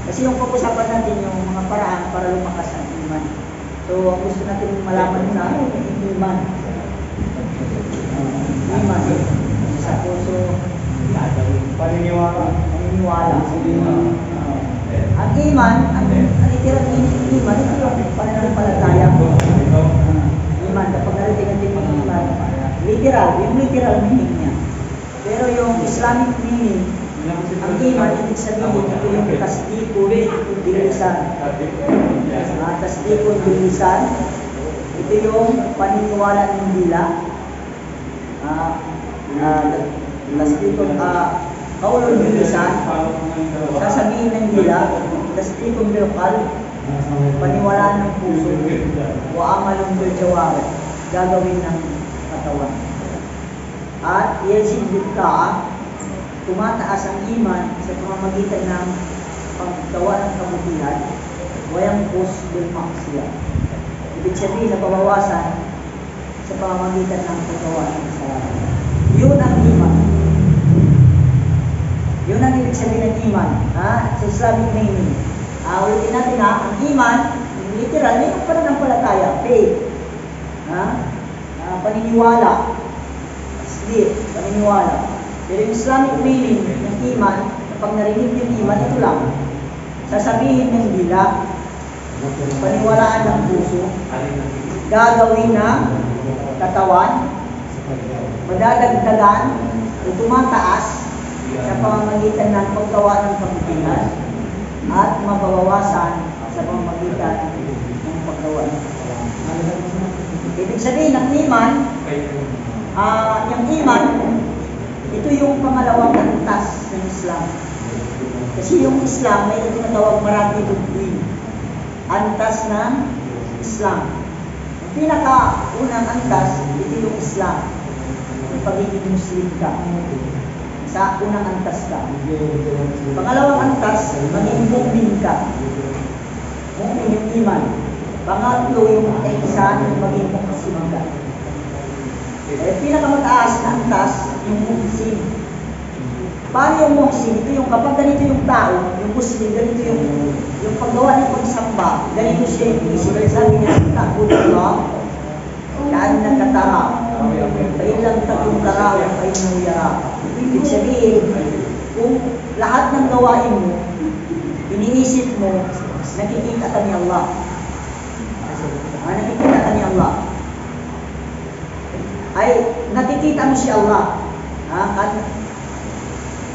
Kasi yung pag-usapan natin yung mga paraan para lumakas ang iman. So, ang gusto natin malaman na yung iman. Iman. Sa puso, paniniwala. Ang iman, ang literal meaning ng iman, ito yung pananampalataya. Iman, kapag nariting natin yung iman, literal, yung literal meaning niya. Pero yung Islamic meaning, ang iman, ibig sabihin, ito yung tasdikun bilisan. Tasdikun bilisan, ito yung paniniwala ng dila. Tasdikun, kaulon bilisan, sasabihin ng dila, tasdikun bilqal, paniwalaan ng puso, wa amalun bil jawari, gagawin ng katawan. At yazid bil ta'a, tumataas ang iman sa pamamagitan ng paggawa ng kabutihan, wayang pus bil maksiyah. Ibig sabihin na pabawasan sa pamamagitan ng paggawa ng kasalanan. Yun ang iman. Yun ang ibig sabihin ng iman. Sa Islamic meaning. Ulitin natin ang iman, literal, yung pananampalataya, faith. Paniniwala. Sleep, paniniwala. Pero yung Islamic meaning ng iman, kapag narinig yung iman, ito lang. Sasabihin ng dila, paniwalaan ng puso, gagawin ng katawan, madadagdagan, o tumataas sa pamamagitan ng paggawa ng kabutihan, at mabawasan sa pamamagitan ng paggawa ng katawan. Ibig sabihin ng iman, yung iman, ito yung pangalawang antas ng Islam. Kasi yung Islam may tinatawag maratibuddin, antas ng Islam. Ang pinakaunang antas, ito yung Islam. Yung pagiging Muslim ka. Sa unang antas ka. Pangalawang antas, maging mu'min ka. Mu'min yung iman. Pangatlo yung ihsan, yung maging muhsin ka. Pinakamataas na antas, yung muhsin. Paano yung muhsin? Ito yung kapag ganito yung tao, yung Muslim, ganito yung paggawa ng pagsamba, ganito siya yung isip. Sabi niya, takot Allah, kaan nagkatara, pailang takong tara, pailang yara. Ibig sabihin, kung lahat ng gawain mo, iniisip mo, nakikita ka ni Allah. Nakikita ka ni Allah. Ay, nakikita mo si Allah.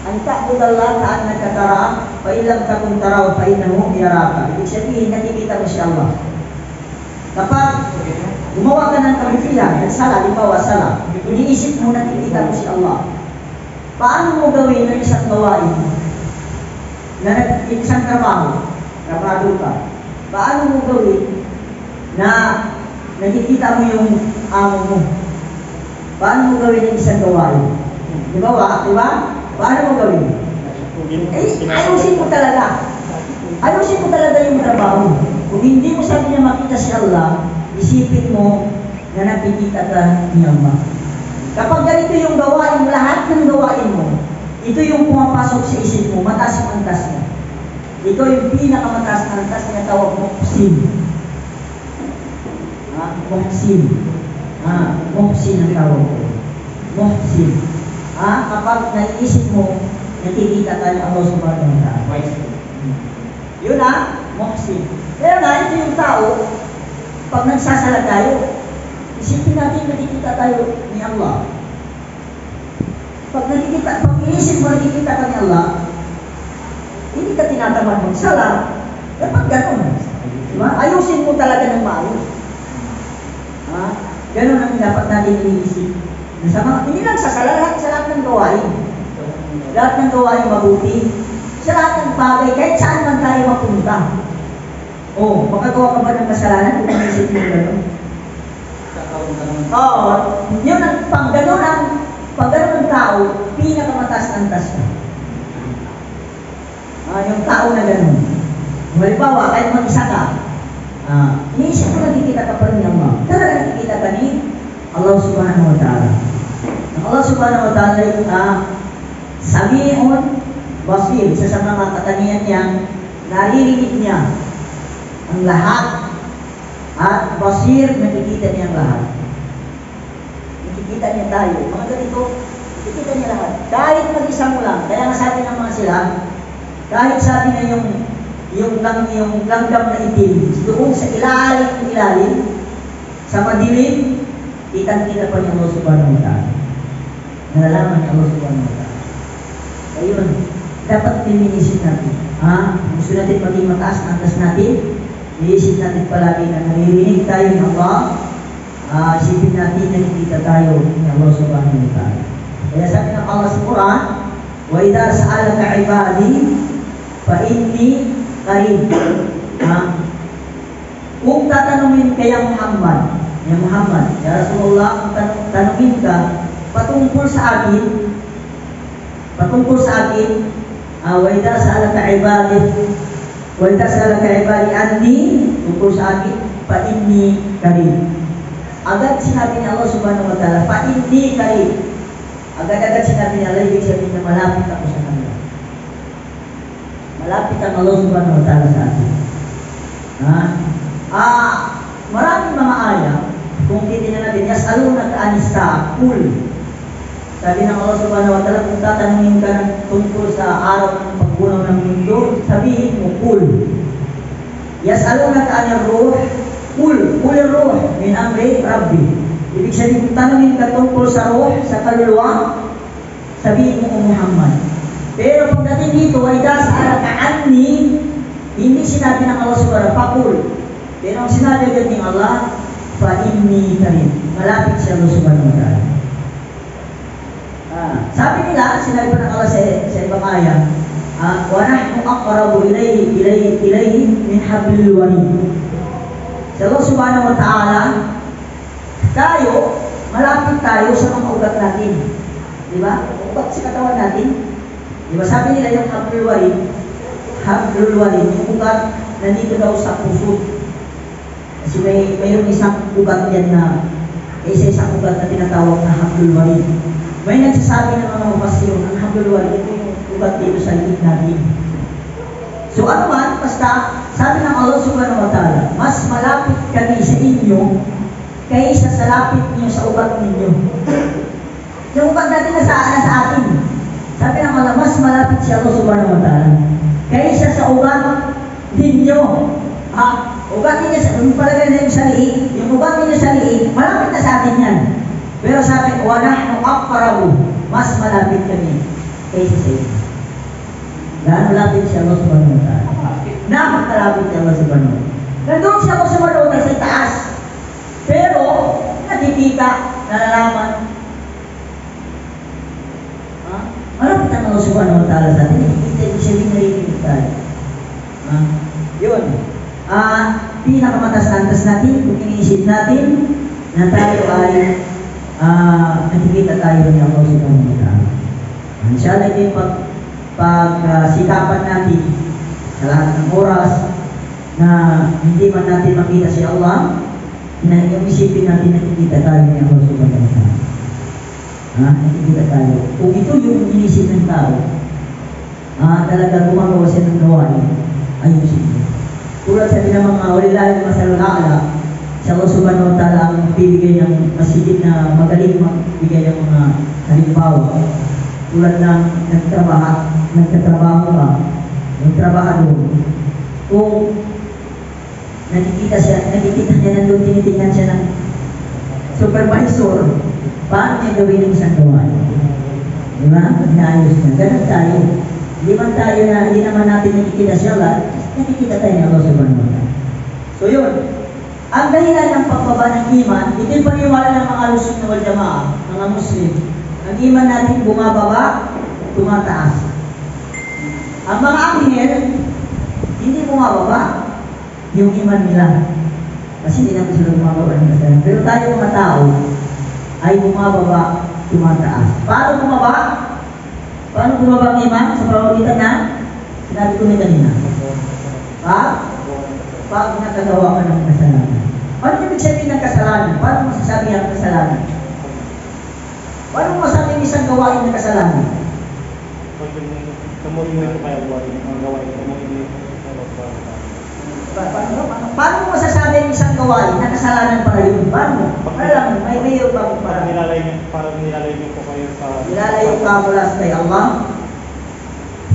Ang ta'bud Allah kaan nagkatara, pailang takong tara, pailang yaraka. Ibig sabihin, nakikita mo si Allah. Kapag gumawa ka ng kabutihan, nagsala, libawa, sala, iniisip mo, nakikita mo si Allah. Paano mo gawin ang isang gawain na isang trabaho ka? Paano mo gawin na nakikita mo yung amo mo? Paano mo gawin ang isang gawain? Di ba? Paano mo gawin? Ayusin mo talaga. Ayusin mo talaga yung trabaho. Kung hindi mo sabi niya makita si Allah, isipin mo na nakikita ka ni Allah. Kapag ganito yung gawain, lahat ng gawain mo, ito yung pumapasok sa isip mo, mataas ang antas mo. Ito yung pinakamataas na antas na tawag muhsin. Muhsin. Muhsin ang tawag ko. Muhsin. Kapag naiisip mo, nakikita ka ni Allah subhanahu wa ta'ala. Yun muhsin. Pero ito yung tao, pag nagsasala tayo, isipin natin nakikita tayo ni Allah. Pag iisip mo nakikita ka ni Allah, hindi ka tinatamad magsala. Dapat ganun. Diba? Ayusin mo talaga ng maayos. Ganun ang dapat natin iniisip. Hindi lang sa lahat ng gawain. Lahat ng gawain mabuti. Sa lahat ng bagay, kahit saan man tayo mapunta. Makagawa ka ba ng kasalanan kung iniisip mo gano'n? Yun ang pag gano'n ang tao, pinakamataas ng antas ka. Yung tao na gano'n. Halimbawa, kahit mag-isa ka, iniisip mo nakikita ka pa rin ni Allah. Talaga nakikita ka ni Allah subhanahu wa ta'ala. Allah subhanahu wa ta'ala Sami'un basir. Isa sa mga katangian niya, naririnig niya ang lahat. At basir, nakikita niya ang lahat. Nakikita niya tayo. Mga ganito, nakikita niya lahat. Kahit mag-isa mo lang. Kaya nga sabi ng mga sila, kahit sabi na yung langgam na itim, doon sa ilalim, sa madilim, kitang-kita pa niya Allah subhanahu wa ta'ala. Nalalaman niya Allah subhanahu wa ta'ala. Ayun, dapat diminisip natin. Gusto natin maging mataas ang antas natin, iisip natin palagi na naririnig tayo ng Allah, isipin natin na nakikita tayo ng Allah subhanahu wa ta'ala. Kaya sabi ng Allah sa Quran, وَإِذَا سَأَلَكَ عِبَادِي فَإِنِّي قَرِيبٌ. Kung tatanungin kaya Muhammad, ya Rasulullah, kung tanungin ka patungkol sa akin, وَإِذَا سَأَلَكَ عِبَادِي anni, tungkol sa akin, فَإِنِّي قَرِيبٌ. Agad sinabi ni Allah subhanahu wa ta'ala, فَإِنِّي قَرِيبٌ. Agad-agad sinabi ni Allah, ibig sabihin na malapit ako sa kanila. Malapit ang Allah subhanahu wa ta'ala sa atin. Maraming mga ayat, kung titignan natin, yas'alunaka anis sa'a, qul. Sabi ng Allah subhanahu wa ta'ala, kung tatanungin ka tungkol sa araw ng pagbunaw ng mundo, sabihin mo, qul. Yas'alunaka anir ruh, qul ar-ruh min amri rabbi. Ibig sabihin, kung tanungin ka tungkol sa ruh, sa kaluluwa, sabihin mo, Muhammad. Pero pagdating dito, ay dasa'alaka anni, hindi sinabi ng Allah subhanahu wa ta'ala, faqul. Pero ang sinabi agad ng Allah, fa-inni qarib. Malapit siya Allah subhanahu wa ta'ala. Sabi nila, sinabi pa ng Allah sa ibang ayat, wa nahnu aqrabu ilayhi min hablil warid. Sa Allah subhanahu wa ta'ala, tayo, malapit tayo sa mga ugat natin. Di ba? Ugat sa katawan natin. Di ba? Sabi nila yung hablul warid, yung ugat nandito daw sa puso. Kasi mayroong isang ugat yan na, isa-isang ugat na tinatawag na hablul warid. May nagsasabi ng mga mufasirun, ang hablul warid, ito yung ugat dito sa liit natin. So ano man, basta, sabi ng Allah subhanahu wa ta'ala, mas malapit kami sa inyo kaysa sa lapit niyo sa ugat ninyo. Yung ugat natin nasa atin. Sabi ng Allah, mas malapit si Allah subhanahu wa ta'ala kaysa sa ugat ninyo. Ugat ninyo, yung palagay na yung sa liig, yung ugat ninyo sa liig, malapit na sa atin yan. Pero sabi, wa nahnu aqrabu, mas malapit kami kaysa sa inyo. Gaano lapit si Allah subhanahu wa ta'ala? Napakalapit si Allah subhanahu wa ta'ala. Nandun si Allah subhanahu wa ta'ala sa taas. Pero, nakikita, nalalaman. Malapit ang Allah subhanahu wa ta'ala sa atin. Nakikita, ibig sabihin narinig tayo. Yun. Pinakamatas na antas natin, kung iniisip natin, na tayo ay nakikita tayo ng Allah subhanahu wa ta'ala. Inshallah, ito yung pagsikapan natin sa lahat ng oras na hindi man natin makita si Allah, na yung isipin natin nakikita tayo ng Allah subhanahu wa ta'ala. Nakikita tayo. Kung ito yung inisip ng tao, talaga gumagawa siya ng gawain, ayusin niya. Tulad sa mga walilahi masalul a'la, si Allah subhanahu wa ta'ala ang bibigay ng masigit na magaling magbigay ng mga halimbawa. Tulad ng nagtatrabaho ka, nagtrabahador. Kung nakikita niya nandun, tinitingnan siya ng supervisor, paano niya gawin ng isang gawain? Diba? Inaayos niya. Ganun tayo. Hindi naman natin nakikita siya lang, nakikita tayo ng Allah subhanahu wa ta'ala. So yun, ang dahilan ng pagbaba ng iman, ito yung paniwala ng mga Ahlussunnah wal Jamaah, mga Muslim. Ang iman natin bumababa, tumataas. Ang mga anghel, hindi bumababa yung iman nila. Kasi hindi naman sila bumababa ng kasalanan. Pero tayo mga tao ay bumababa, tumataas. Paano bumaba? Paano bumaba ang iman? Sa pamamagitan na sinabi ko kanina. Pag nakagawa ka ng kasalanan. Paano ibig sabihin ng kasalanan? Paano masasabi ang kasalanan? Paano masasabi ang isang gawain ng kasalanan? gawain na kasalanan para yun. Paano? Alam mo, may iyo pa Parang nilalayo niyo po kayo sa... nilalayo ka mula sa kay Allah.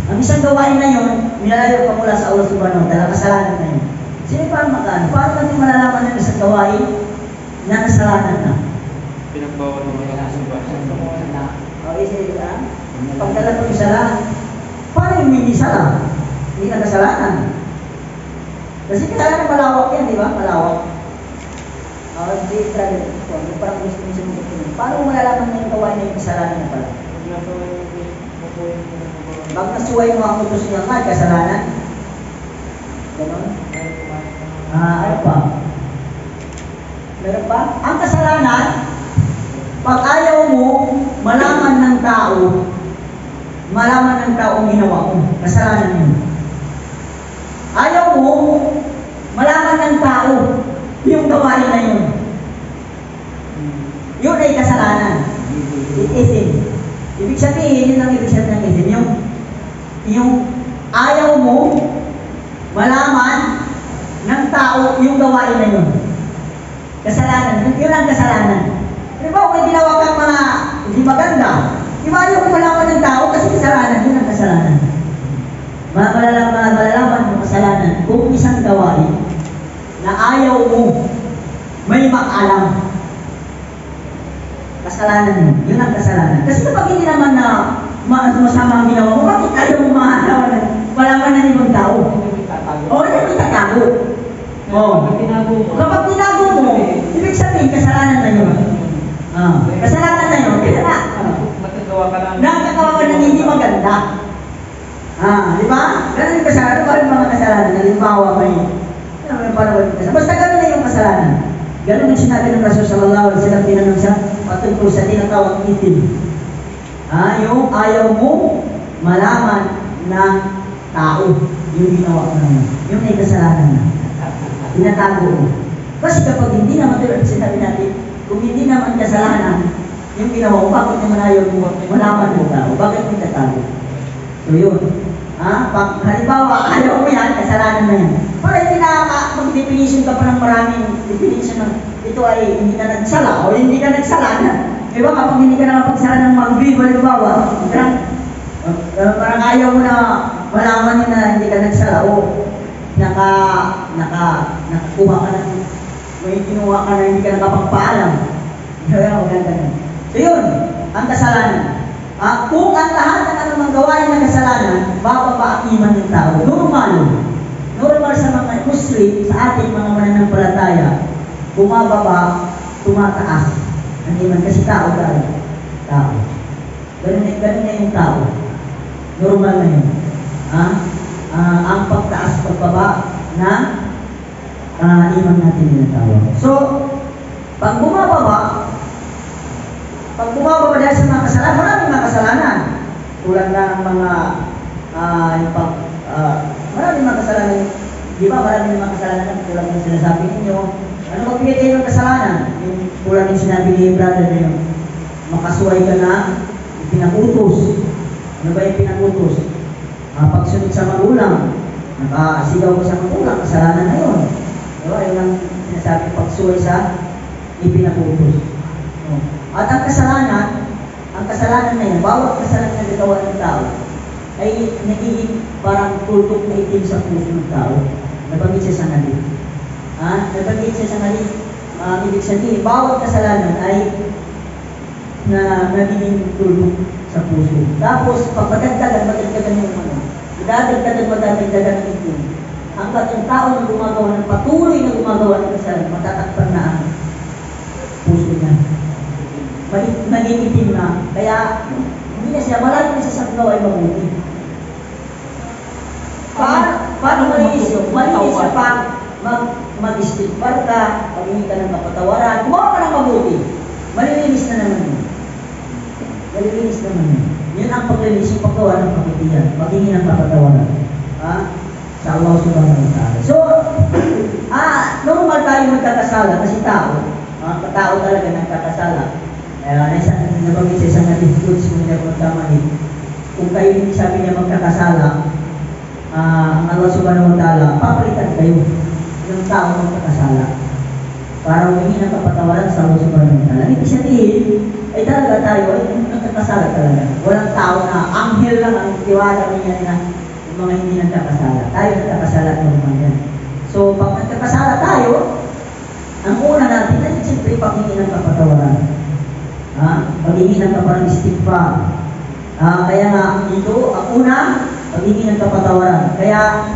Ang isang gawain na yun, nilalayo ka mula sa Allah subhanahu wa ta'ala, kasalanan na yun. Sino paano magkano? Paano natin malalaman ng isang gawain na kasalanan na? Pinagbawal mo na sa bahay. Okay, sige ka. Pagdala ko yung sala, paano yung hindi sala? Hindi na kasalanan. Kasi kasalanan malawak yan, di ba? Malawak. Hindi talaga. Parang gusto mo siya magkakilala. Paano mo malalaman na yung gawain na yung kasalanan na pala? Pag nasuway mo ang utos niya nga, kasalanan. Ganon? Ano pa? Meron pa? Ang kasalanan, pag ayaw mo malaman ng tao ang ginawa mo, kasalanan yun. Ayaw mo malaman ng tao yung gawain na yun. Yun ay kasalanan. Itim. Ibig sabihin, yun ang ibig sabihin ng itim. Yung ayaw mo malaman ng tao yung gawain na yun. Kasalanan. Yun ang kasalanan. Di ba, kung ginawa kang mga hindi maganda, di ba ayaw mo malaman ng tao kasi kasalanan. Yun ang kasalanan. Malalaman mo kasalanan kung isang gawain na ayaw mo may maalam. Kasalanan yun. Yun ang kasalanan. Kasi kapag hindi naman na masama ang ginawa mo, bakit ayaw mo malaman ng ibang tao? Oo, hindi tatago. Kapag tinago mo, ibig sabihin, kasalanan na yun. Kasalanan na yun. Kaya na, nakagawa ka ng hindi maganda. Di ba? Ganun yung kasalanan. Ano ba mga kasalanan? Halimbawa kayo. Basta ganun na yung kasalanan. Ganun ang sinabi ng Rasul sallallahu alaihi wasallam, tinanong siya patungkol sa tinatawag itim. Yung ayaw mo malaman ng tao yung ginawa mo naman. Yung may kasalanan na. Tinatago mo. Kasi kapag hindi naman tulad sinabi natin, kung hindi naman kasalanan yung ginawa mo, bakit naman ayaw mo malaman ng tao? Bakit mo tatago? So yun. Pag halimbawa, ayaw mo yan, kasalanan na yan. Para hindi na mag-definition ka pa ng maraming definition ng ito ay hindi ka nagsala o hindi ka nagsala na. Diba kapag hindi ka nakapagsala ng mag-vivo, halimbawa, parang ayaw mo na malaman yun na hindi ka nagsala o nakakuha ka ng may kinuha ka na hindi ka nakapagpaalam. Kaya maganda na. So yun, ang kasalanan. Kung ang lahat ng anumang gawain ng kasalanan, bababaakiman ng tao. Normal sa mga Muslim, sa ating mga mananampalataya, bumababa, tumataas. Hindi man kasi tao tayo. Tao. Ganun na yung tao. Normal na yun. Ang pagtaas, pagbaba na iman natin tinatawag. So, pag bumababa dahil sa mga kasalanan, maraming mga kasalanan. Tulad ng mga maraming mga kasalanan. Di ba maraming mga kasalanan tulad ng sinasabi ninyo? Ano magbigay tayo ng kasalanan? Yung tulad ng sinabi ni brother na yun, makasuway ka na, pinakutos. Ano ba yung pinakutos? Pagsunod sa magulang, nakasigaw ko sa magulang, kasalanan na yun. Diba? Yun ang sinasabi pagsuway sa ipinakutos. At ang kasalanan na yun, bawat kasalanan na nagawa ng tao, ay nagiging parang tutok na itim sa puso ng tao. Nabanggit siya sa nalit. Nabanggit siya sa nalit. Ibig sabihin, bawat kasalanan ay nagiging tutok sa puso. Tapos, madagdagan yung madadagdagan ng itim. Hanggat yung tao na gumagawa ng patuloy na gumagawa ng kasalanan, matatakpan na ang puso niya. Naging itim na. Kaya, hindi na siya, malalim na siya sa gawa ay mabuti. Paano malinis siya pa mag-istighfar ka, paghingi ka ng kapatawaran, gumawa ka ng mabuti. Malilinis na naman yun. Malilinis naman yun. Yun ang paglinis, yung paggawa ng kabutihan, paghingi ng kapatawaran. Sa Allah subhanahu wa ta'ala. So, normal tayo magkakasala kasi tao talaga nagkakasala. Nabanggit sa isang natin goods kung hindi ako magkamali. Kung kayo hindi sabi niya magkakasala, ang Allah subhanahu wa ta'ala, papalitan kayo ng tao magkakasala. para humingi ng kapatawaran sa Allah subhanahu wa ta'ala. Ibig sabihin, ay talaga tayo ay nagkakasala talaga. Walang tao na anghel lang ang tiwala niya na yung mga hindi nagkakasala. Tayo nagkakasala at normal yan. So, pag nagkakasala tayo, ang una natin ay siyempre paghingi ng kapatawaran. Paghingi ng kapatawaran, istighfar. Kaya nga, ito, ang una, paghingi ng kapatawaran. Kaya,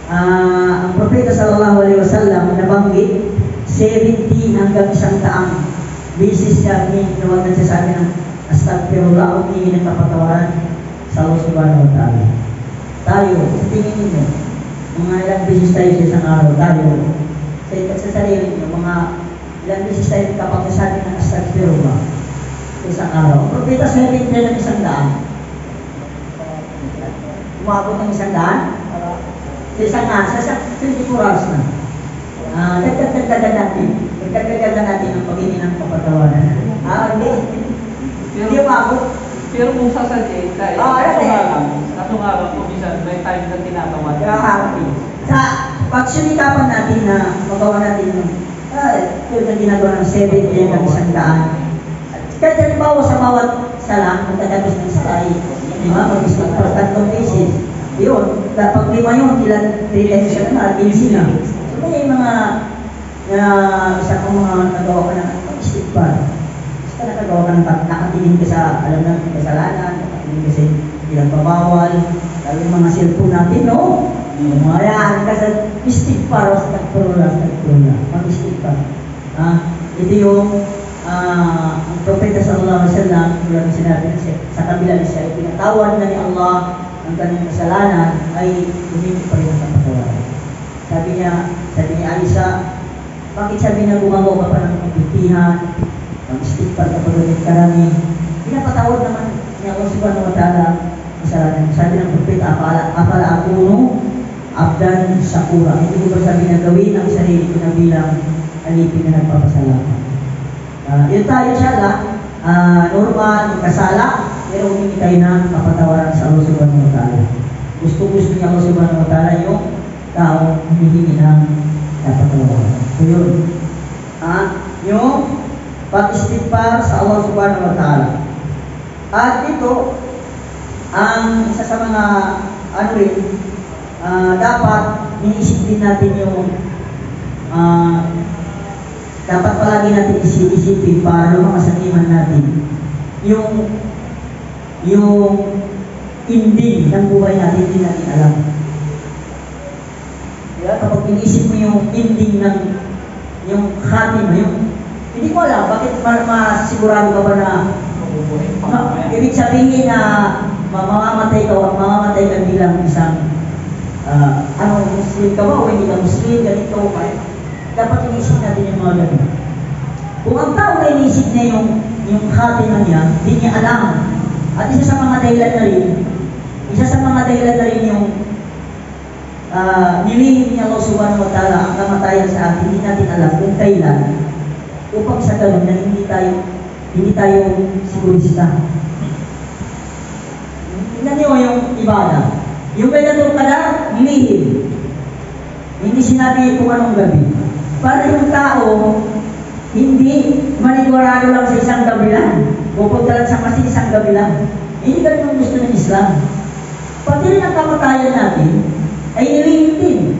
ang Propeta sallallahu alaihi wasallam nabanggit 70 hanggang 100 beses niya ginawagan siya sa akin ng astagfirullah o humingi ng kapatawaran sa Allah subhanahu wa ta'ala. Tayo, sa tingin ninyo, mga ilang beses tayo sa isang araw, tayo, sa sarili ninyo, mga ilang beses tayo kapagsasabi ng astagfirullah sa isang araw. Ang Propeta 70 ng 100. Umabot ng 100? Sa isang araw, sa 24 hours na. Dagdagan natin ang paghingi ng kapatawaran. Hindi umabot. Pero kung sasadyain tayo, katungalan kung minsan may time na tinatawad. Sa pagsunikapan natin na magawa natin tulad na ginagawa ng 7 day ng 100. Kahit halimbawa sa bawat sala, magtatapos ng salay, di ba? Mag-istighfar 3 beses. Yun, pag 5 yun, ilan 3 times siya na, 15 na. So may mga isa kong mga nagawa ka ng pag-istighfar. Basta nakagawa ka ng nakatingin ka sa alam natin kasalanan, nakatingin ka sa ilang pabawal, lalo yung mga cellphone natin, no? Mayaan ka sa istighfar o sa tagpurula, mag-istighfar. Ito yung ang Propeta sallallahu alaihi wasallam, tulad ng sinabi niya, sa kabila niya ay pinatawad na ni Allah ang kanyang kasalanan, ay humingi pa rin ang kapatawaran. Sabi ni Aisha, bakit sabi na gumagawa ka pa ng kabutihan, mag-istighfar ka pa rin karami, pinapatawad naman ni Allah subhanahu wa ta'ala kasalanan. Sabi ng Propeta, apala akuno abdan sakura. Hindi ko ba sabi na gawin ang sarili ko na bilang alipin na nagpapasalamat. Yun tayo inshallah, normal, magkasala, pero humingi tayo ng kapatawaran sa Allah subhanahu wa ta'ala. Gusto niya Allah subhanahu wa ta'ala yung tao humihingi ng kapatawaran. So yun, yung pag-istighfar sa Allah subhanahu wa ta'ala. At ito, ang isa sa mga dapat iniisip din natin yung dapat palagi natin isipin para lumakasaniman natin yung ending ng buhay natin, hindi natin alam. Kaya kapag inisip mo yung ending ng yung khatima, hindi ko alam bakit masigurado ka ba na ibig sabihin na mamamatay ka bilang isang Muslim ka ba o hindi ka Muslim, ganito o kaya. Dapat inisip natin yung mga ganito. Kung ang tao na inisip niya yung khatima niya, hindi niya alam. At isa sa mga dahilan na rin yung nilihim niya Allah subhanahu wa ta'ala ang kamatayan sa atin, hindi natin alam kung kailan, upang sa ganun na hindi tayo sigurista. Tingnan niyo yung ibada. Yung Lailatul Qadar, nilihim. Hindi sinabi kung anong gabi. Para yung tao, hindi manigurado lang sa isang gabi lang. Pupunta lang sa masjid isang gabi lang. Hindi ganun ang gusto ng Islam. Pati rin ang kamatayan natin, ay nilihim din.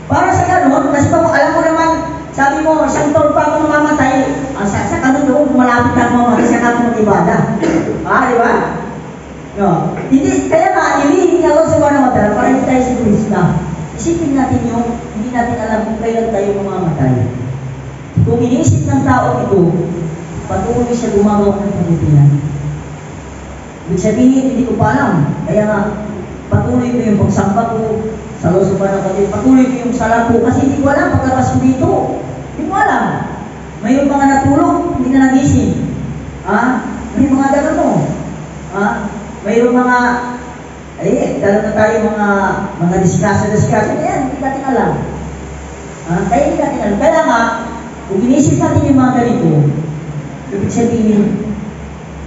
Para sa ganun, kasi kung alam mo naman, sabi mo, isang taon pa ako mamamatay, sa kanun doon, malapit na mamamatay, sa kanun mag-ibada. Di ba? No. Hindi, kaya nga, nilihim niya Allah subhanahu wa ta'ala para hindi tayo sigurista. Isipin natin hindi natin alam kung kailan tayo mamamatay. Kung iniisip ng tao ito, patuloy siya gumagawa ng pagpipilian. Ibig sabihin, hindi ko pa alam. Kaya nga, patuloy ko yung pagsamba ko sa Allah subhanahu wa ta'ala. Patuloy ko yung salat ko kasi hindi ko alam pagkakas ko dito. Hindi ko alam. Mayroon mga natulog, hindi na nagising. May mga gano'n mo. Mayroon mga dalawa na tayo mga discussion na yan, hindi natin alam. Kaya hindi natin alam. Kaya nga, kung inisip natin yung mga ganito, ibig sabihin,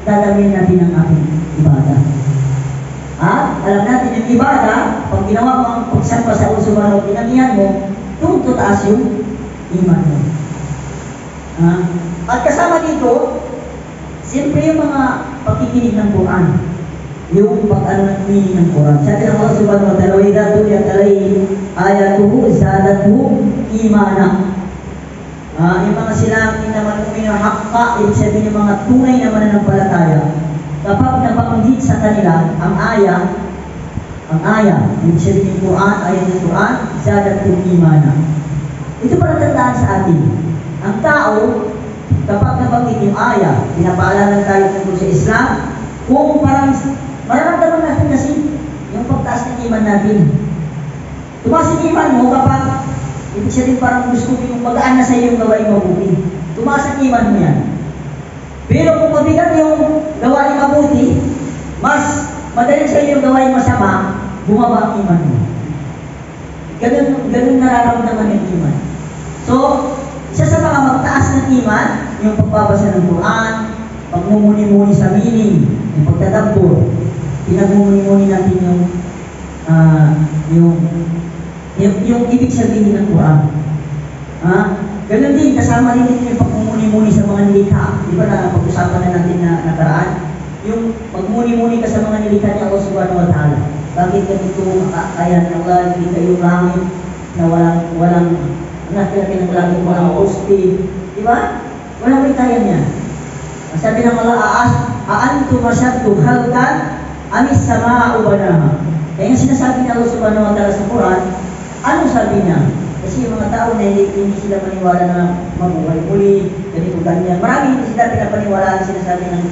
dadamin natin ang ating ibada. Alam natin yung ibada, pag ginawa mo ang pagsamba sa Allah subhanahu wa ta'ala, tinamihan mo, doon tutaas yung iman mo. At kasama dito, siyempre yung mga pakikinig ng Quran. Yung pag-ano ng meaning ng Quran. Sabi ng Allah subhanahu wa ta'ala, wa idha tuliyat alayhi ayatuhu zadathu imana. Yung mga silang naman umino haqqa, ibig sabihin yung mga tunay na mananampalataya. Kapag nabanggit sa kanila ang aya, ibig sabihin ng Quran, ayat ng Quran, zadathu imana. Ito para tandaan sa atin. Ang tao, kapag nabanggit yung aya, pinapaalanan tayo tungkol sa Islam, kung parang mararamdaman natin kasi yung pagtaas ng iman natin. Tumaas yung iman mo kapag ibig sabihin parang gusto mo yung magaan na sa iyo yung gawain mabuti. Tumaas ang iman mo yan. Pero kung mabigat yung gawain mabuti, mas madali sa iyo yung gawain masama, bumaba ang iman mo. Ganun nararamdaman yung iman. So, isa sa mga magtaas ng iman, yung pagbabasa ng Quran, pagmumuni-muni sa meaning, yung pagtadabbur, pinagmumuni-muni natin yung ibig sabihin ng Quran. Ganun din, kasama rin yung pagmumuni-muni sa mga nilikha. Di ba na pag-usapan na natin na nakaraan? Yung pagmuni-muni ka sa mga nilikha ni Allah subhanahu wa ta'ala. Bakit ganito kaya ng Allah, hindi kayo langit na walang walang poste. Di ba? Walang may kaya niya. Sabi ng Allah, aantum masyadtu khalqan amis sama'u banaha. Kaya yung sinasabi ni Allah subhanahu wa ta'ala sa Quran, ano sabi niya? Kasi yung mga tao na hindi sila maniwala na mabuhay muli, ganito ganyan. Marami hindi sila pinapaniwala ang sinasabi ng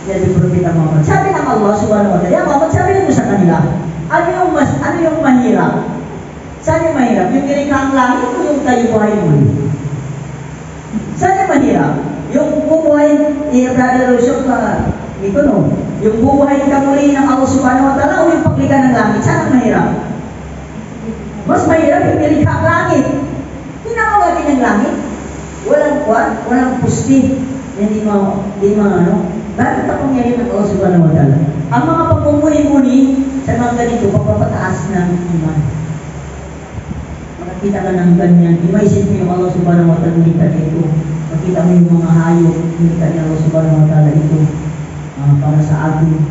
Nabi Propeta Muhammad. Sabi ng Allah subhanahu wa ta'ala, ya Muhammad, sabi mo sa kanila, ano yung mahirap? Saan yung mahirap? Yung nilikha ang langit o yung tayo buhay muli? Saan yung mahirap? Yung bubuhay ni Brother Rousseau ito no, yung bubuhay ka muli ng Allah subhanahu wa ta'ala o yung paglikha ng langit, saan ang mahirap? Mas mahirap yung nilikha ang langit. Pinakawa din ang langit. Walang kwan, walang pusti. Hindi bakit ang pangyari ng Allah subhanahu wa ta'ala? Ang mga pagmumuni-muni sa mga ganito, pagpapataas ng iman. Makakita ka ng ganyan, imaisip mo yung Allah subhanahu wa ta'ala nilikha ito. Makita mo yung mga hayop, nilikha ni Allah subhanahu wa ta'ala ito. Para sa atin.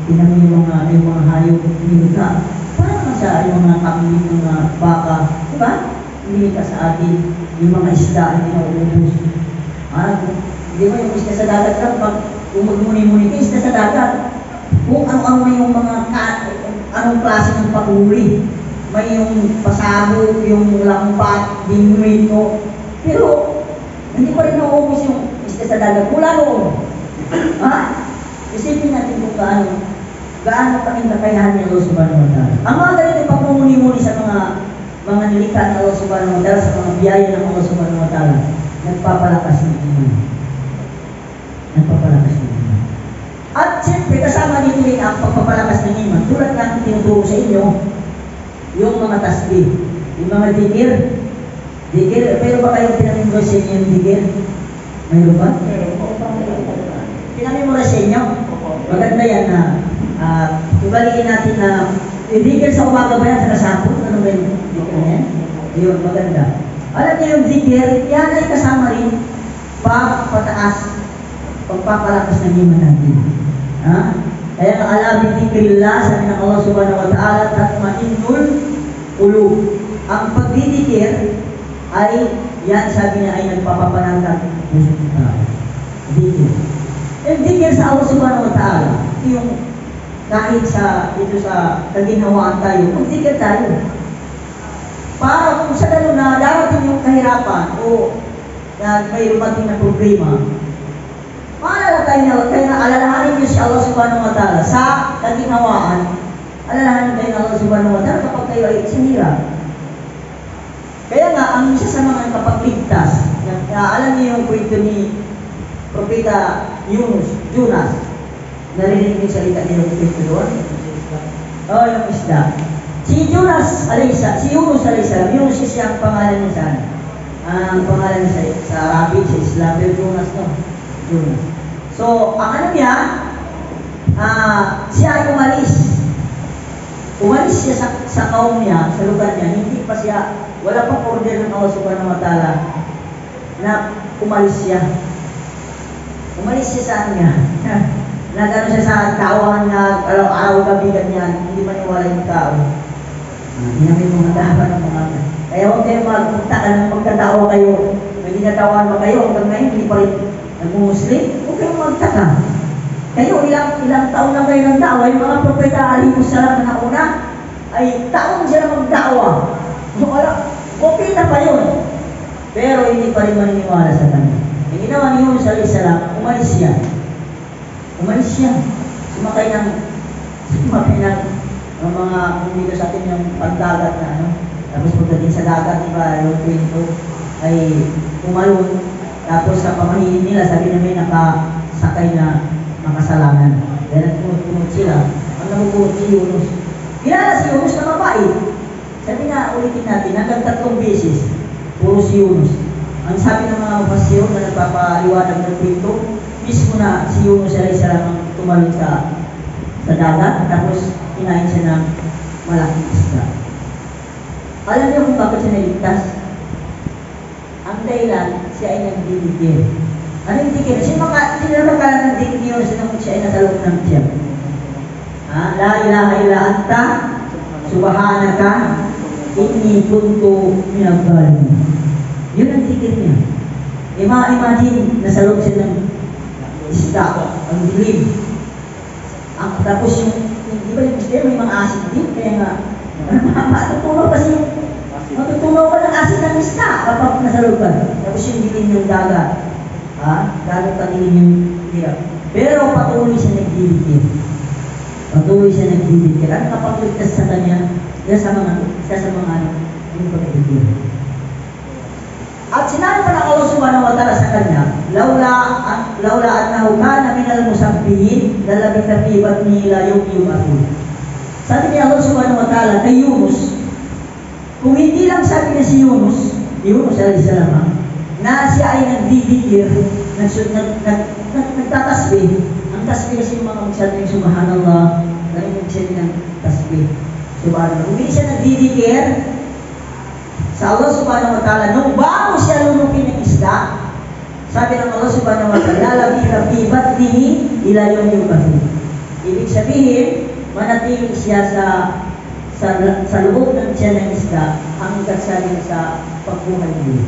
Tingnan mo yung mga hayop, nilikha. Para sa yung mga kambing, yung mga baka. Diba? Nilikha sa atin. Yung mga isda, hindi na uubos. Di ba yung isda sa dagat lang, pag umagmuni-muni ka, isda sa dagat. Kung ano-ano yung mga anong klase ng pag-uli. May yung pasabog, yung lampat, dinuito. Pero, hindi pa rin nauubos yung isda sa dagat. Mula noon. Isipin natin kung gaano kaming kakayahan ni Allah subhanahu wa ta'ala. Ang mga ganito pagmumuni-muni sa mga nilikha ng Allah subhanahu wa ta'ala, sa mga biyaya ng Allah subhanahu wa ta'ala, nagpapalakas ng iman. Nagpapalakas ng iman. At siyempre, kasama dito rin ang pagpapalakas ng iman. Tulad ng tinuturo sa inyo, yung mga tasbih, yung mga dikir. Dikir, pero ba kayong pinamimorize sa inyo yung dikir? Mayroon ba? Pinamimorize sa inyo? Maganda yan na ibalikin natin na yung dikir sa umaga ba yan sa kasapon? Ano ba yung dikir na yan? Yun, maganda. Alam niyo yung dikir, yan ay kasama rin pagpataas, pagpapalakas ng iman natin. Kaya ang ala bidikrillah, sabi ng Allah subhanahu wa ta'ala, tatma'innul qulub. Ang pagdidikir ay, yan sabi niya ay nagpapapanatag ng puso ng tao. Dikir. Yung dikir sa Allah subhanahu wa ta'ala, yung kahit ito sa kaginhawaan tayo, magdikir tayo. Para kung sa gano'n na darating yung kahirapan o na may lumating na problema, maalala tayo na, kaya na alalahanin niyo si Allah subhanahu wa ta'ala sa kaginhawaan, alalahanin tayo na Allah subhanahu wa ta'ala kapag kayo ay sinira. Kaya nga, ang isa sa mga kapagligtas, alam niyo yung kwento ni Propeta Jonas, narinig niyo yung salita niyo yung kwento doon? Yung isda. Si Yunus alayhisalam, Yunus siya ang pangalan niya saan? Ang pangalan niya sa Arabic, sa Islam, pero Jonas no? Jonas. So, ang ano niya, siya ay umalis. Umalis siya sa kaum niya, sa lugar niya, hindi pa siya, wala pang order ng Allah subhanahu wa ta'ala na umalis siya. Umalis siya sa kanya. Nagano siya sa kawan na araw-araw gabi ganyan, hindi maniwala yung tao. Hindi namin mga dapat ng mga. Kaya huwag kayo magpunta ka ng magkatao kayo. May ginatawan mo kayo, hanggang ngayon hindi pa rin nag-Muslim. Huwag kayong magtaka. Kayo, ilang taon lang kayo ng dawa. Yung mga propeta alimos salam na una, ay taon sila magdawa. Wala, okay na pa yun. Pero hindi pa rin maniniwala sa kanya. Yung ginawa ni Yunus alayhi salam, umalis siya. Umalis siya. Sumakay ng mga kumita sa atin yung pagdagat na ano. Tapos pagdating sa dagat, diba, yung kwento ay umalun. Tapos sa pamahiin nila, sabi na may nakasakay na makasalanan. Dahil nagpunod sila, ang namupunod si Yunus. Kilala si Yunus na mabait. Sabi na, ulitin natin, hanggang 3 beses, puro si Yunus. Ang sabi ng mga mapasyon na nagpapaliwanag ng kwento, mismo na si Yunus alayhi salam ang tumalon sa dagat, tapos kinain siya ng malaking isda. Alam niyo kung bakit siya naligtas? Ang dahilan, siya ay nagdidikir. Ano yung dikir? Sino nakala ng dikir ni Yunus nung siya ay nasa loob ng tiyan? La ilaha illa anta, subhanaka, inni kuntu minadh dhalimin. Yun ang dikir niya. Imagine, nasa loob siya ng isda, ang dilim. Tapos yung, di ba yung isda, may mga asin din, kaya nga, matutunaw kasi yung, matutunaw ka ng asin ng isda kapag nasa loob ka. Tapos yung dilim yung dagat, gano'n kadilim yung hirap. Pero patuloy siya nagdidikir. Patuloy siya nagdidikir. At kapag ligtas sa kanya, isa sa mga yung pagdidikir. At sinabi pa ng Allah subhanahu wa ta'ala sa kanya, laula annahu kana minal musabbihin lalabitha fi batnihi ila yawmi yub'athun. Sabi ni Allah subhanahu wa ta'ala kay Yunus, kung hindi lang sabi niya si Yunus alayhi salam, na siya ay nagdidikir, nagtatasbih. Ang tasbih kasi yung mga magsabi ng subhanallah, yung magsabi ng tasbih. Subhanallah. Kung hindi siya nagdidikir, sa Allah subhanahu wa ta'ala, nung bago siya lulupin ng isda, sabi ng Allah subhanahu wa ta'ala, lalabitha fi batnihi ila yawmi yub'athun. Ibig sabihin, manatili siya sa loob ng siya ng isda hanggang sa pagbuhay niya.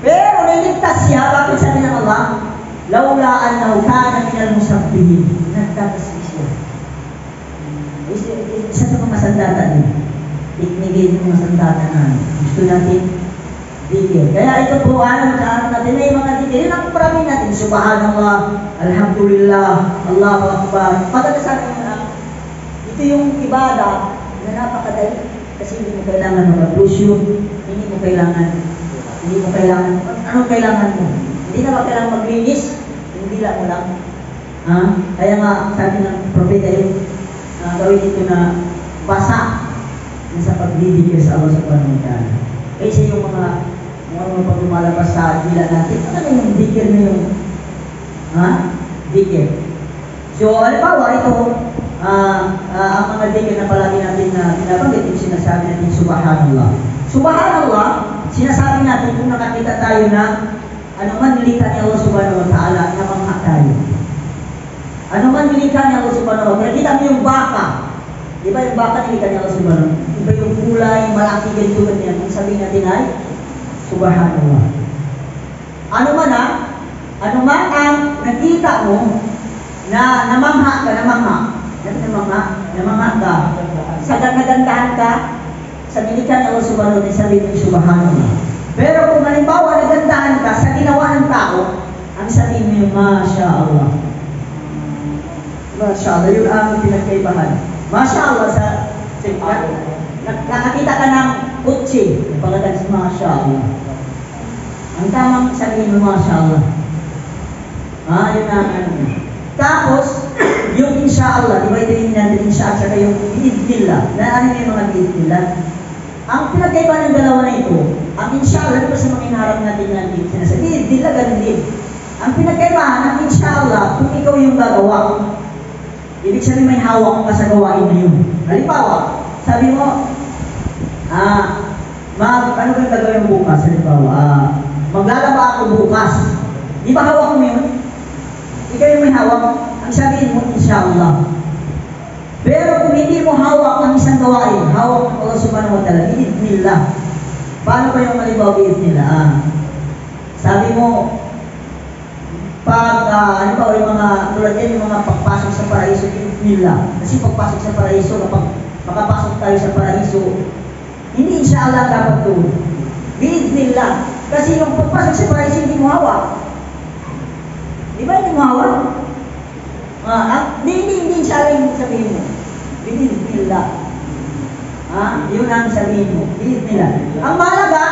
Pero niligtas siya, bakit sabi ng Allah? Laula annahu kana minal musabbihin. Nagtatasbih siya. Isa sa mga sandata niya. Iknigin yung mga sandata na gusto natin dikir. Kaya ito po, sa natin may mga dikir. Yun ang marami natin. Subhanallah, alhamdulillah, Allahu Akbar. Pagkakasabi ito yung ibada na napakadali. Kasi hindi mo kailangan ng ablusyon, hindi mo kailangan, anong kailangan mo? Hindi na ba kailangan maglinis? Hindi lang mo lang. Kaya nga, sabi ng propeta yung gawin ito na basa sa pagdidikir sa Allah subhanahu wa ta'ala. Kaysa yung mga pag lumalabas sa dila natin, ano yung dikir na yung dikir? So, halimbawa, ito, ang mga dikir na palagi natin na binabanggit, yung sinasabi natin, subhanallah. Subhanallah, sinasabi natin kung nakakita tayo na anuman nilikha ni Allah subhanahu wa ta'ala, namangha tayo. Anuman nilikha ni Allah subhanahu wa ta'ala, kita mo yung baka. Di ba yung baka nilikha ni Allah subhanahu wa ta'ala? Di ba yung kulay, malaki, ganito, ganyan. Kung sabihin natin ay, subhanallah. Anuman ang nakita mo na namangha ka, sa nagandahan ka, sa nilikha ni Allah subhanahu wa ta'ala, sabihin mo subhanallah. Pero kung halimbawa nagandahan ka sa ginawa ng tao, ang sabihin mo yung Masya Allah. Masya Allah, yun ang pinagkaibahan. Masya Allah, nakakita ka ng kutsi, pagkatag si Masya Allah. Ang tamang sabihin mo Masya Allah. Yun ang ano. Tapos, yung Insya Allah, di ba ito yung natin Insya at saka yung bi'idnillah. Na ano yung mga bi'idnillah? Ang pinagkaiba ng dalawa na ito, ang inshallah, di ba sa mga inaharap natin natin sinasabi, bi'idnillah, ganun din. Ang pinagkaibahan ng inshallah, kung ikaw yung gagawa, ibig sabihin may hawak ka sa gawain na yun. Halimbawa, sabi mo, ano ba yung gagawin mo bukas? Halimbawa, maglalaba ako bukas. Di ba hawak mo yun? Ikaw yung may hawak. Ang sabihin mo, inshallah. Pero kung hindi mo hawak ang isang gawain, hawak ng Allah subhanahu wa ta'ala, bi'idhnillah. Paano ba yung halimbawa bi'idhnillah? Sabi mo, pag, ano ba, yung mga, tulad yan, yung mga pagpasok sa paraiso, bi'idhnillah. Kasi pagpasok sa paraiso, kapag makapasok tayo sa paraiso, hindi inshallah dapat doon. Bi'idhnillah. Kasi yung pagpasok sa paraiso, hindi mo hawak. Di ba hindi mo hawak? Hindi inshallah yung sabihin mo. Bi'idhnillah. Yun ang sabihin mo. Bi'idhnillah. Ang mahalaga,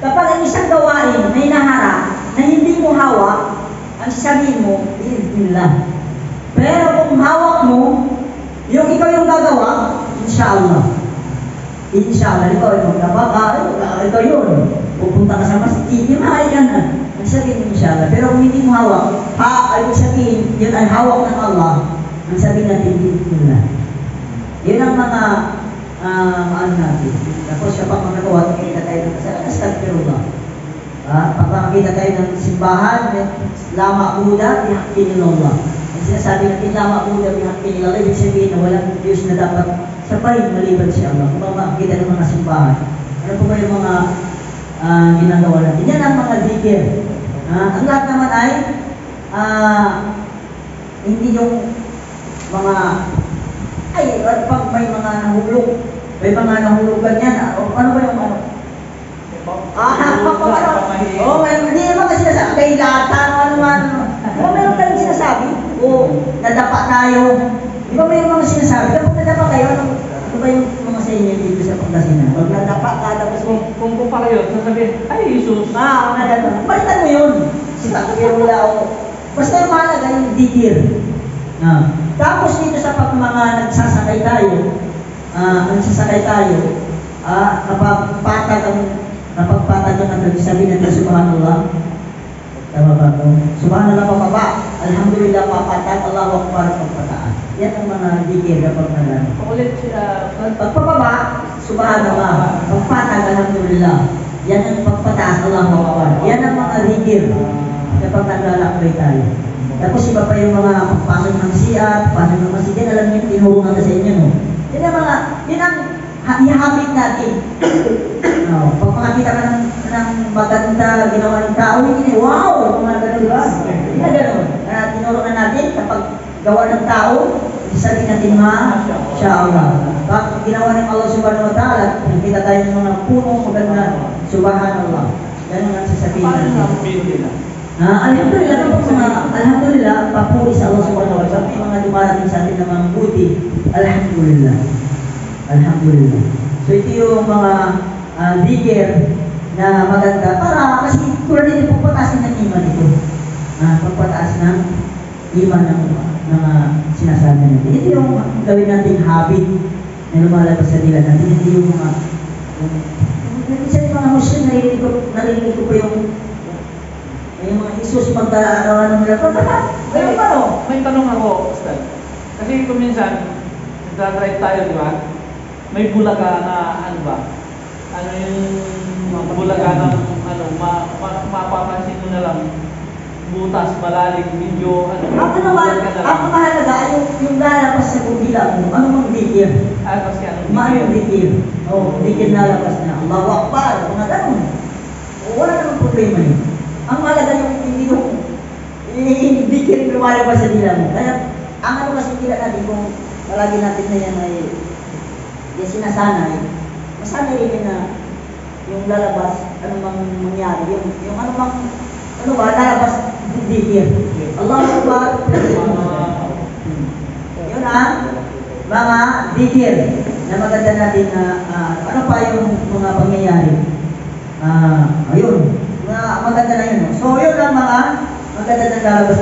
kapag ang isang gawain may naharap na hindi mo hawak, ang sabihin mo, bi'idhnillah. Pero kung hawak mo, yung ikaw yung gagawa, inshallah. Inshallah, ikaw yung ikaw yun. Pupunta ka sa masjid, yung ka na. Ang sabihin mo inshallah. Pero kung hindi mo hawak, ay sabihin, yun ay hawak ng Allah. Ang sabihin natin, bi'idhnillah. Yun ang mga ano natin. Tapos kapag magagawa, makikita tayo ng kasalanan, astagfirullah. Pag makikita tayo ng simbahan, lama Buddha, bihaqqinillallah. Ang sinasabi natin, lama Buddha, bihaqqinillallah, ibig sabihin na walang Diyos na dapat sabayin maliban si Allah. Kung makikita ng mga simbahan, ano po ba yung mga ginagawa natin? Yan ang mga zikir. Ang lahat naman ay hindi yung mga pag may mga nahulog, may mga nahulugan yan. Ano ba yung ano? Hindi naman kasi sinasabi, kay lata, meron kayong sinasabi, nadapa tayo. Di ba may mga sinasabi, kapag nadapa kayo, ano ba yung mga sa inyo dito sa Pangasinan? Pag nadapa ka, tapos kung pa kayo, sasabihin, ay, Jesus. Balitan mo yun. Sitakbirula o. Basta yung mahalaga yung dikir. Tapos dito sa pag mga nagsasakay tayo, kapag patag ang nagsabi natin, subhanallah, tama ba ito? Subhanallah pababa, alhamdulillah papatag, Allahu Akbar pagpataas. Yan ang mga dikir kapag nalala. Pagpababa, subhanallah, pagpatag, alhamdulillah. Yan ang pagpataas, Allahu Akbar. Yan ang mga dikir kapag naglalakbay tayo. Tapos iba pa yung mga pagpasok ng siyat, pasok ng masjid, alam niyo, tinuro nga sa inyo, no? Yan ang mga, yan ang ihabit natin. Pag makakita ka ng maganda ginawa ng tao, hindi na, wow! Mga ganun, di ba? Hindi na ganun. Tinuro na natin, kapag gawa ng tao, sabihin natin, Sha'Allah. Pag ginawa ng Allah subhanahu wa ta'ala, nakita tayo ng mga puno, maganda, subhanallah. Ganun ang sasabihin natin. Alhamdulillah, papuri sa Allah subhanahu wa ta'ala. May mga dumarating sa atin na mga buti. Alhamdulillah. Alhamdulillah. So ito yung mga zikir na maganda para kasi tulad nito pagpataas ng iman ito. Pagpataas ng iman ng mga sinasabi natin. Ito yung gawin nating habit na lumalabas sa nila natin. Hindi yung mga minsan yung mga Muslim, narinig ko po yung mga Jesus magdarawan ng mga may tanong ako, Ustad. Kasi kung minsan, nagdadrive tayo, di ba? May bulaga na, ano ba? Ano yung bulaga ng, mapapansin mo na lang, butas, malalim, medyo, Ang mahalaga ay yung lalabas sa bugila mo, ano mang dikir? Kasi Maano dikir? Dikir na labas na. Allahu Akbar, mga ganun. Wala namang problema yun. Ang mahalaga yung hindi dikir yung lumalabas sa dila mo. Kaya, ang ano kasi dila natin kung palagi natin na yan ay sinasanay, masanay rin na yung lalabas, ano mang mangyari, yung ano mang, lalabas, dikir. Allahu Akbar. Yun mga dikir na maganda natin na ano pa yung mga pangyayari. Ayun, maganda na yun. So yun lang mga maganda na lalabas.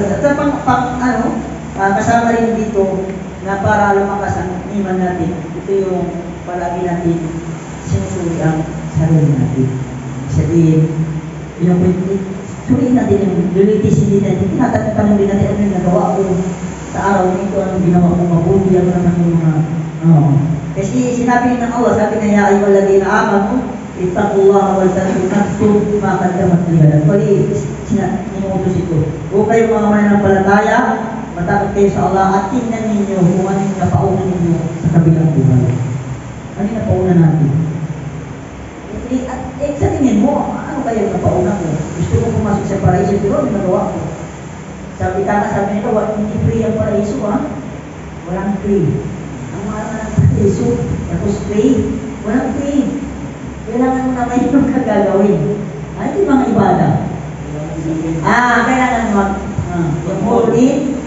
At kasama rin dito na para lumakas ang iman natin, ito yung palagi natin sinusuri ang sarili natin. Sabihin, suriin natin yung lilitisin natin, tinatanong din natin ano yung nagawa ko sa araw nito, anong ginawa ko mabuti, ano naman yung mga, kasi sinabi ng Allah, sabi na ya ayyuhalladhina amanu, Ittaqullah wal tanzur nafsun ma qaddamat lighad. Kali inuutos ito. Huwag kayong mga mananampalataya, matakot kayo sa Allah at tingnan ninyo kung ano yung napauna ninyo sa kabilang buhay. Ano yung napauna natin? Sa tingin mo, ano kaya yung napauna mo? Gusto mo pumasok sa paraiso, pero ano nagawa ko? Sabi nito, hindi free ang paraiso, ha? Walang free. Ang mga ng paraiso, tapos free, walang free. Kailangan mo na may ibang kagagawin. Ito yung mga ibada. Kailangan mo, yung murulin,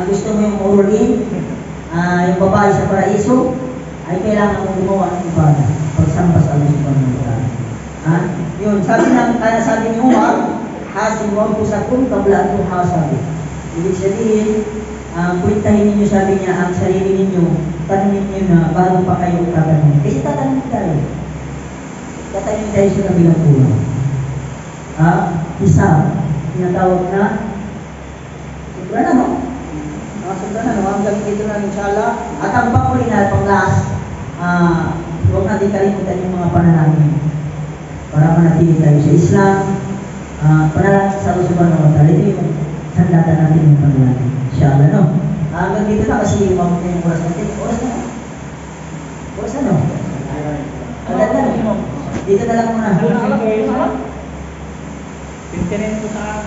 gusto mo yung murulin, yung babae sa paraiso, ay kailangan mo gumawa ng ibada. Pagsamba sa Allah subhanahu wa ta'ala. Yun, kaya sabi ni Umar, hasibu anfusakum qabla an tuhasabu. Ibig sabihin, kuwintahin ninyo, sabi niya, ang sarili ninyo, tanongin niyo na bago pa kayo tatanong. Kasi tatanong tayo. Tatanong tayo sa kabilang buhay. Isa, tinatawag na sobra na, no? Sobra na, no? Hanggang dito na, inshallah. At ang panguli na, pang-last, huwag natin kalimutan yung mga panalangin para manatili tayo sa Islam. Panalangin sa Allah subhanahu wa ta'ala. Ito yung sandatan natin yung panalangin. Inshallah, no? Hanggang dito na kasi mamaya yung oras natin. Oras na, no? Oras na, no? Agad na, no? Dito na lang muna. Pintirin ko sa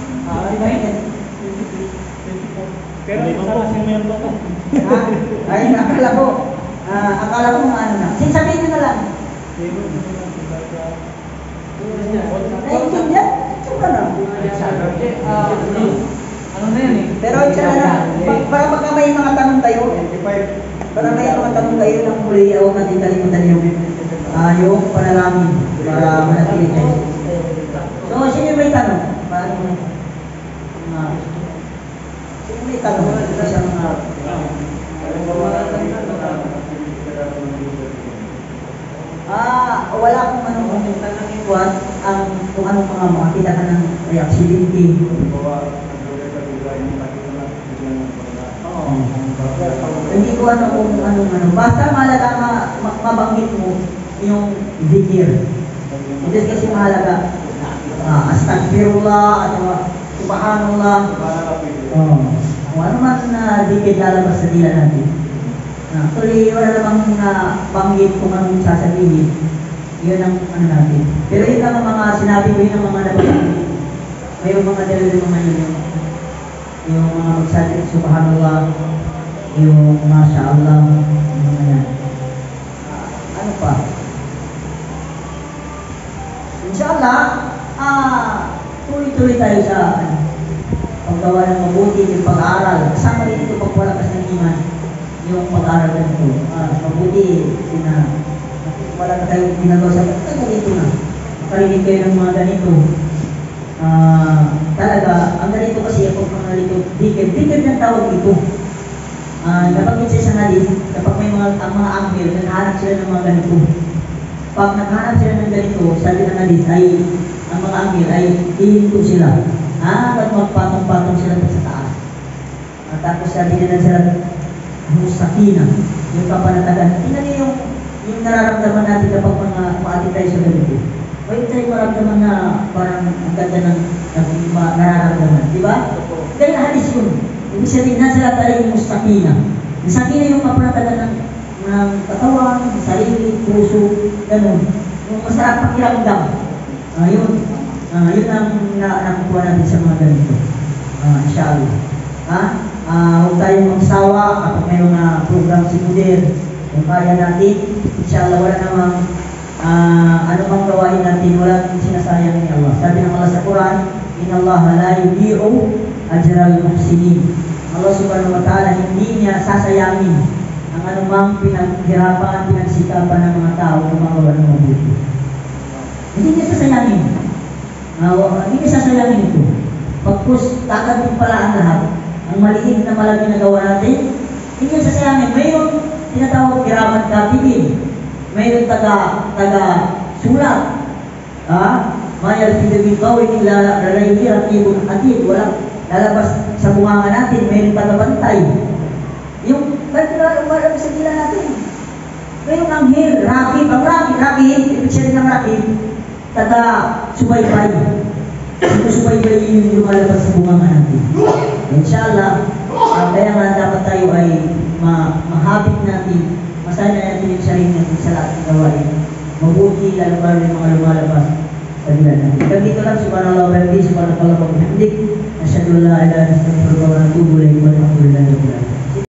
pero Sarasi mo yung bato. Ay, akala ko ano na. Sabihin nyo na lang. Naiintindihan? Sobra na. Ano na yan eh? Pero isa na, para baka may mga tanong kayo, para may mga tanong kayo ng muli, huwag natin kalimutan yung panalangin para manatili kayo. So, sino may tanong? Paano mo? Sino may tanong? Isang wala akong anong tanongin kung anong mga makakita ka ng reactivity. Hindi ko ano kung anong. Basta mahalaga mabanggit mo yung zikir. Hindi kasi mahalaga. Astagfirullah atau subhanallah. Kung ano man na zikir lalabas sa dila natin. Actually, wala namang banggit kung anong sasabihin. Yun ang ano natin. Pero yun lang ang mga sinabi ko, yun ang mga nabanggit. May mga dalawang mga yun. Yung mga magsalit, subhanallah, yung masyaallah, yung mga yan. Ano pa? Inshallah, tuloy-tuloy tayo sa paggawa ng mabuti, yung pag-aaral. Kasama rin ito pagwalakas ng iman, yung pag-aaral na ito. Mabuti, wala na tayo ginagawa sa ganito na. Makarinig kayo ng mga ganito. Talaga, ang ganito kasi ako mga ganito, dikir ng tawag ito. Nabanggit sa isang hadith, kapag may ang mga anghel, naghahanap sila ng mga ganito. Pag naghahanap sila ng ganito, sabi ng hadith ay, ang mga anghel ay hihinto sila. At magpatong-patong sila sa taas. Tapos sabi nila sila, musakina, yung kapanatagan. Tingnan niyo yung nararamdaman natin kapag maatin tayo sa ganito. Huwag tayo maramdaman na parang ang ganda ng nararamdaman. Di ba? Dahil hadis yun. Ibig sabihin na sila tayo yung musakina. Musakina yung kapanatagan ng katawan, sarili, puso, ganun. Yung masarap pakiramdam. Yun ang nakukuha natin sa mga ganito. Inshallah. Huwag tayong magsawa kapag may mga program si Mudir. Kung kaya natin, inshallah wala namang ano mang gawain natin, wala natin sinasayang ni Allah. Sabi ng Allah sa Quran, Inna Allah la yudhi'u ajral muhsinin. Allah subhanahu wa ta'ala hindi niya sasayangin ang anumang pinaghirapan, pinagsikapan ng mga tao na magawa ng mabuti. Hindi niya sasayangin. Hindi niya sasayangin ito. Pagpus, tatagin pala ang lahat. Ang maliit na malaki na gawa natin, hindi niya sasayangin. Mayroon tinatawag kiraman katibin. Mayroon taga-sulat. Mayal pinagin gawin nila lalay ratibun atid. Walang lalabas sa bunganga natin. Mayroon taga-bantay. Yung umarap sa gila natin. Mayroon anghel, rakib. Ang rakib, ibig sabihin ng rakib, taga subaybay. Subaybay yung lumalabas sa bunga natin. Inshallah, kaya nga dapat tayo ay mahabit natin, masana natin yung sarili natin sa lahat ng gawain. Mabuti, lalo pa rin yung mga lumalabas sa nila natin. Hanggang dito lang, subhanallah wa bihamdihi, subhanallah wa bihamdihi, asyhadu an la ilaha illa anta, astaghfiruka wa atubu ilayk, walhamdulillahi rabbil alamin.